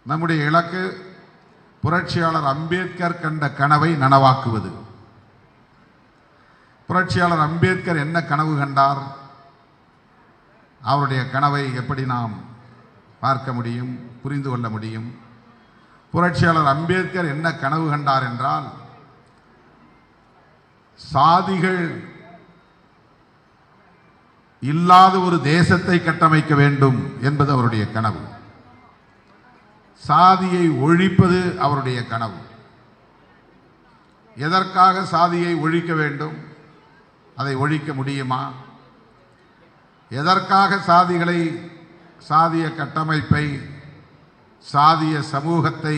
நம்முடைய இலக்கு புரட்சியாளர் அம்பேத்கர் கண்ட கனவை நனவாக்குவது. புரட்சியாளர் அம்பேத்கர் என்ன கனவு கண்டார்? அவருடைய கனவை எப்படி நாம் பார்க்க முடியும், புரிந்து கொள்ள முடியும்? புரட்சியாளர் அம்பேத்கர் என்ன கனவு கண்டார் என்றால், சாதிகள் இல்லாத ஒரு தேசத்தை கட்டமைக்க வேண்டும் என்பது அவருடைய கனவு. சாதியை ஒழிப்பது அவருடைய கனவு. எதற்காக சாதியை ஒழிக்க வேண்டும்? அதை ஒழிக்க முடியுமா? எதற்காக சாதிய கட்டமைப்பை, சாதிய சமூகத்தை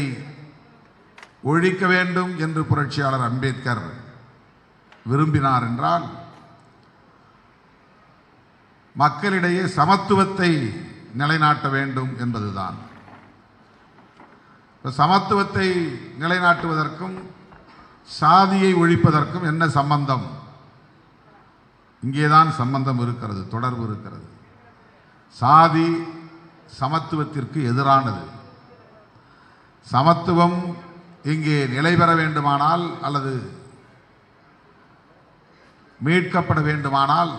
ஒழிக்க வேண்டும் என்று புரட்சியாளர் அம்பேத்கர் விரும்பினார் என்றால், மக்களிடையே சமத்துவத்தை நிலைநாட்ட வேண்டும் என்பதுதான். சமத்துவத்தை நிலைநாட்டுவதற்கும் சாதியை ஒழிப்பதற்கும் என்ன சம்பந்தம்? இங்கேதான் சம்பந்தம் இருக்கிறது, தொடர்பு இருக்கிறது. சாதி சமத்துவத்திற்கு எதிரானது. சமத்துவம் இங்கே நிலை பெற வேண்டுமானால் அல்லது மீட்கப்பட வேண்டுமானால்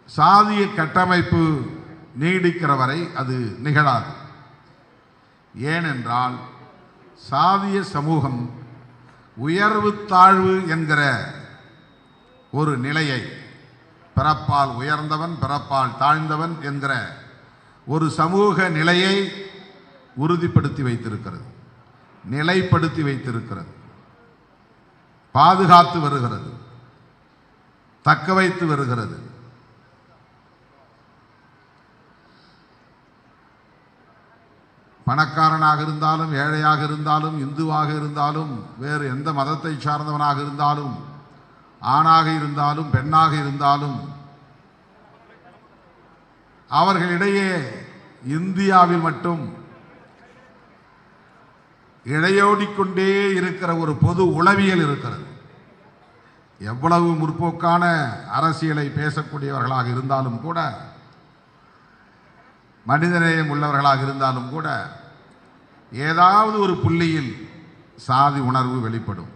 சாதிய கட்டமைப்பு நீடிக்கிற வரை அது நிகழாது. ஏனென்றால் சாதிய சமூகம் உயர்வு தாழ்வு என்கிற ஒரு நிலையை, பிறப்பால் உயர்ந்தவன் பிறப்பால் தாழ்ந்தவன் என்கிற ஒரு சமூக நிலையை உறுதிப்படுத்தி வைத்திருக்கிறது, நிலைப்படுத்தி வைத்திருக்கிறது, பாதுகாத்து வருகிறது, தக்க வைத்து வருகிறது. பணக்காரனாக இருந்தாலும், ஏழையாக இருந்தாலும், இந்துவாக இருந்தாலும், வேறு எந்த மதத்தை சார்ந்தவனாக இருந்தாலும், ஆணாக இருந்தாலும், பெண்ணாக இருந்தாலும், அவர்களிடையே இந்தியாவில் மட்டும் இழையோடிக்கொண்டே இருக்கிற ஒரு பொது உளவியல் இருக்கிறது. எவ்வளவு முற்போக்கான அரசியலை பேசக்கூடியவர்களாக இருந்தாலும் கூட, மனிதநேயம் உள்ளவர்களாக இருந்தாலும் கூட, ஏதாவது ஒரு புள்ளியில் சாதி உணர்வு வெளிப்படும்.